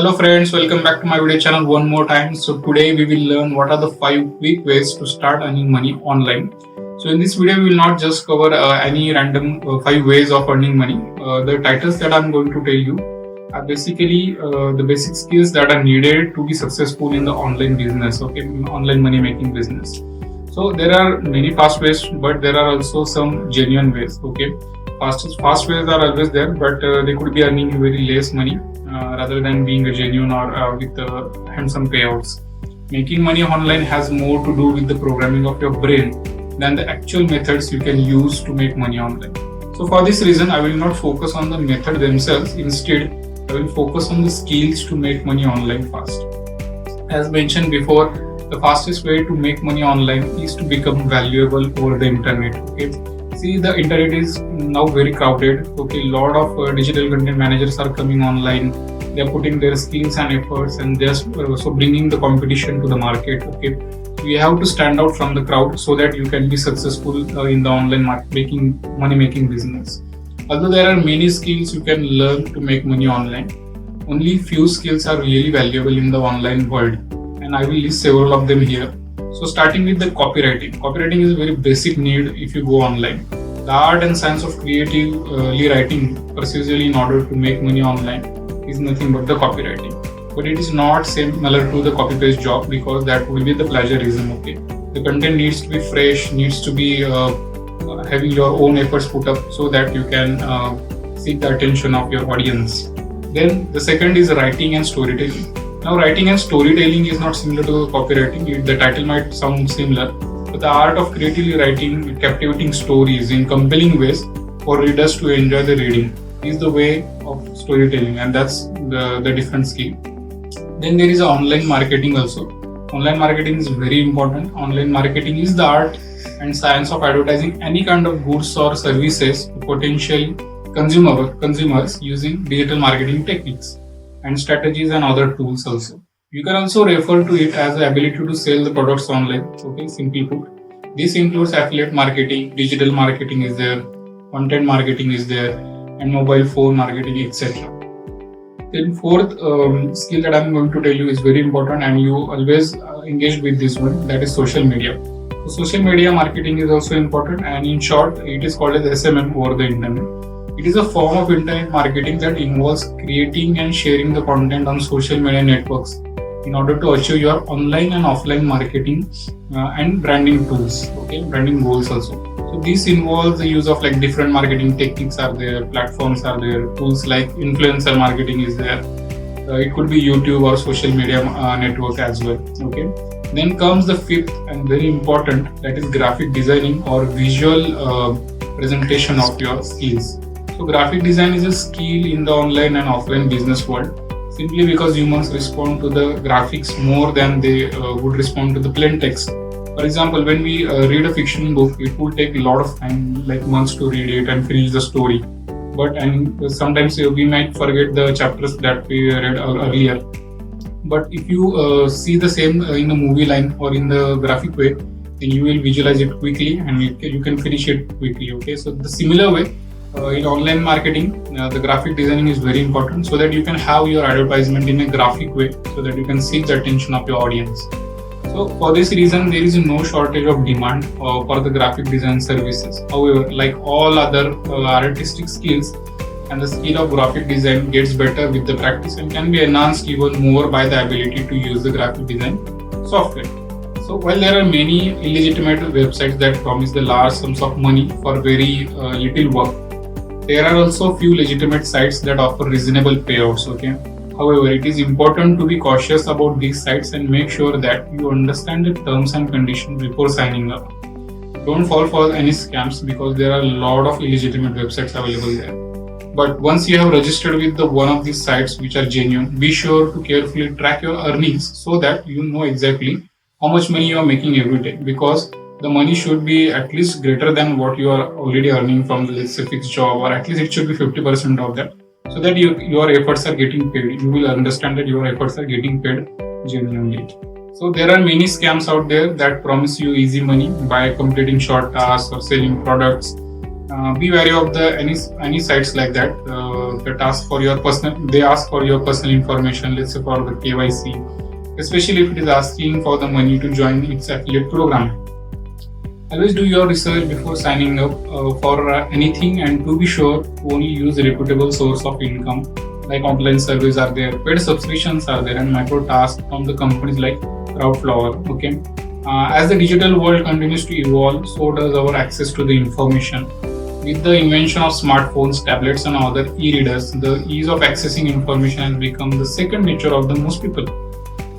Hello friends, welcome back to my video channel one more time. So today we will learn what are the 5 quick ways to start earning money online. So in this video we will not just cover any random 5 ways of earning money. The titles that I'm going to tell you are basically the basic skills that are needed to be successful in the online business, okay, online money making business. So there are many fast ways, but there are also some genuine ways, okay. Fast ways are always there, but they could be earning you very less money rather than being a genuine or with handsome payouts. Making money online has more to do with the programming of your brain than the actual methods you can use to make money online. So for this reason, I will not focus on the method themselves. Instead, I will focus on the skills to make money online fast. As mentioned before, the fastest way to make money online is to become valuable over the internet. Okay. See, the internet is now very crowded. Okay, a lot of digital content managers are coming online. They are putting their skills and efforts, and they're so bringing the competition to the market. Okay, we have to stand out from the crowd so that you can be successful in the online money making business. Although there are many skills you can learn to make money online, only few skills are really valuable in the online world, and I will list several of them here. So starting with the copywriting. Copywriting is a very basic need if you go online. The art and science of creatively writing precisely in order to make money online is nothing but the copywriting. But it is not similar to the copy paste job, because that will be the plagiarism. Okay, the content needs to be fresh, needs to be having your own efforts put up so that you can seek the attention of your audience. Then the second is writing and storytelling. Now, writing and storytelling is not similar to copywriting. The title might sound similar, but the art of creatively writing captivating stories in compelling ways for readers to enjoy the reading is the way of storytelling, and that's the different skill. Then there is online marketing also. Online marketing is very important. Online marketing is the art and science of advertising any kind of goods or services to potential consumers using digital marketing techniques and strategies and other tools also. You can also refer to it as the ability to sell the products online. Okay, simply put, this includes affiliate marketing, digital marketing is there, content marketing is there, and mobile phone marketing, etc. Then fourth skill that I'm going to tell you is very important, and you always engage with this one, that is social media. So social media marketing is also important, and in short, it is called as SMM over the internet. It is a form of internet marketing that involves creating and sharing the content on social media networks in order to achieve your online and offline marketing and branding tools, okay, branding goals also. So this involves the use of like different marketing techniques are there, platforms are there, tools like influencer marketing is there. It could be YouTube or social media network as well. Okay. Then comes the fifth and very important, that is graphic designing or visual presentation of your skills. So graphic design is a skill in the online and offline business world, simply because humans respond to the graphics more than they would respond to the plain text. For example, when we read a fiction book, it will take a lot of time, like months, to read it and finish the story. But sometimes we might forget the chapters that we read earlier. But if you see the same in the movie line or in the graphic way, then you will visualize it quickly and you can finish it quickly. Okay, so the similar way, in online marketing, the graphic designing is very important so that you can have your advertisement in a graphic way so that you can seek the attention of your audience. So for this reason, there is no shortage of demand for the graphic design services. However, like all other artistic skills, and the skill of graphic design gets better with the practice and can be enhanced even more by the ability to use the graphic design software. So while there are many illegitimate websites that promise the large sums of money for very little work, there are also few legitimate sites that offer reasonable payouts. Okay. However, it is important to be cautious about these sites and make sure that you understand the terms and conditions before signing up. Don't fall for any scams, because there are a lot of illegitimate websites available there. But once you have registered with one of these sites which are genuine, be sure to carefully track your earnings so that you know exactly how much money you are making every day, because the money should be at least greater than what you are already earning from the, let's say, fixed job, or at least it should be 50% of that, so that your efforts are getting paid. You will understand that your efforts are getting paid genuinely. So there are many scams out there that promise you easy money by completing short tasks or selling products Be wary of the any sites like that that ask for your personal. They ask for your personal information. Let's say for the KYC, especially if it is asking for the money to join its affiliate program. Always do your research before signing up for anything, and to be sure, only use a reputable source of income like online surveys are there, paid subscriptions are there, and micro tasks from the companies like Crowdflower. Okay, as the digital world continues to evolve, so does our access to the information. With the invention of smartphones, tablets, and other e-readers, the ease of accessing information has become the second nature of the most people.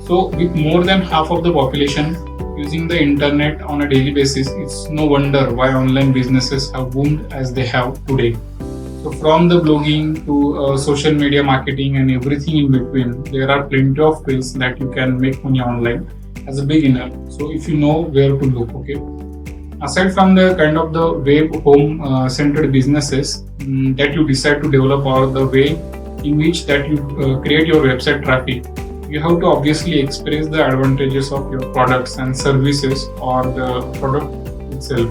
So, with more than half of the population using the internet on a daily basis, it's no wonder why online businesses have boomed as they have today. So, from the blogging to social media marketing and everything in between, there are plenty of ways that you can make money online as a beginner. So, if you know where to look, okay. Aside from the kind of the web home centered businesses that you decide to develop, or the way in which that you create your website traffic, you have to obviously express the advantages of your products and services or the product itself.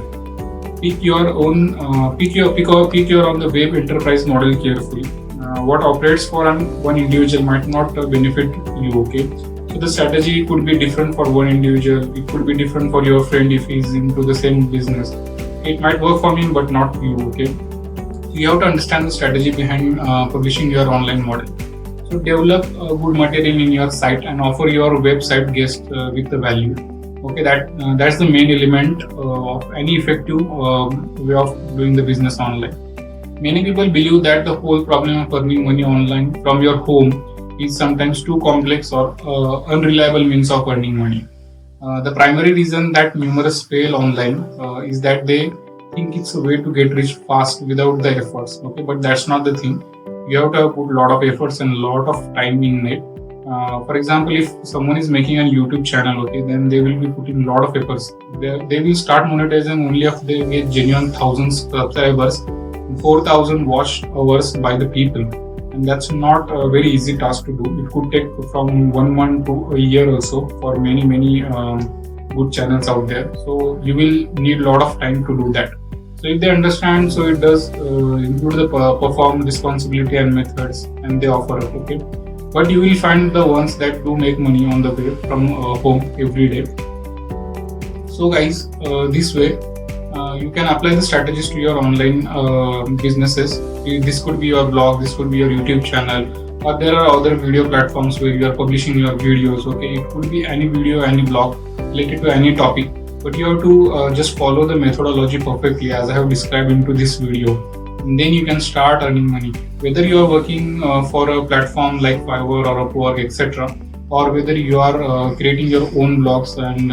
Pick your own pick your on the web enterprise model carefully. What operates for one individual might not benefit you, okay. So the strategy could be different for one individual. It could be different for your friend if he's into the same business. It might work for me, but not you. Okay. So you have to understand the strategy behind publishing your online model. So develop good material in your site and offer your website guests with the value. Okay, that's the main element of any effective way of doing the business online. Many people believe that the whole problem of earning money online from your home is sometimes too complex or unreliable means of earning money. The primary reason that numerous fail online is that they think it's a way to get rich fast without the efforts. Okay, but that's not the thing. You have to put a lot of efforts and a lot of time in it. For example, if someone is making a YouTube channel, okay, then they will be putting a lot of efforts. They will start monetizing only if they get genuine thousands subscribers, 4,000 watch hours by the people. And that's not a very easy task to do. It could take from 1 month to a year or so for many good channels out there. So you will need a lot of time to do that. So if they understand, so it does include the perform responsibility and methods, and they offer it. Okay, but you will find the ones that do make money on the web from home every day. So guys, this way you can apply the strategies to your online businesses. This could be your blog, this could be your YouTube channel, or there are other video platforms where you are publishing your videos. Okay, it could be any video, any blog related to any topic, but you have to just follow the methodology perfectly as I have described into this video. And then you can start earning money. Whether you are working for a platform like Fiverr or Upwork, etc., or whether you are creating your own blogs and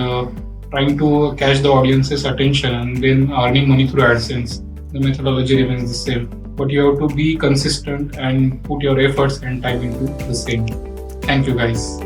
trying to catch the audience's attention and then earning money through AdSense, the methodology remains the same. But you have to be consistent and put your efforts and time into the same. Thank you guys.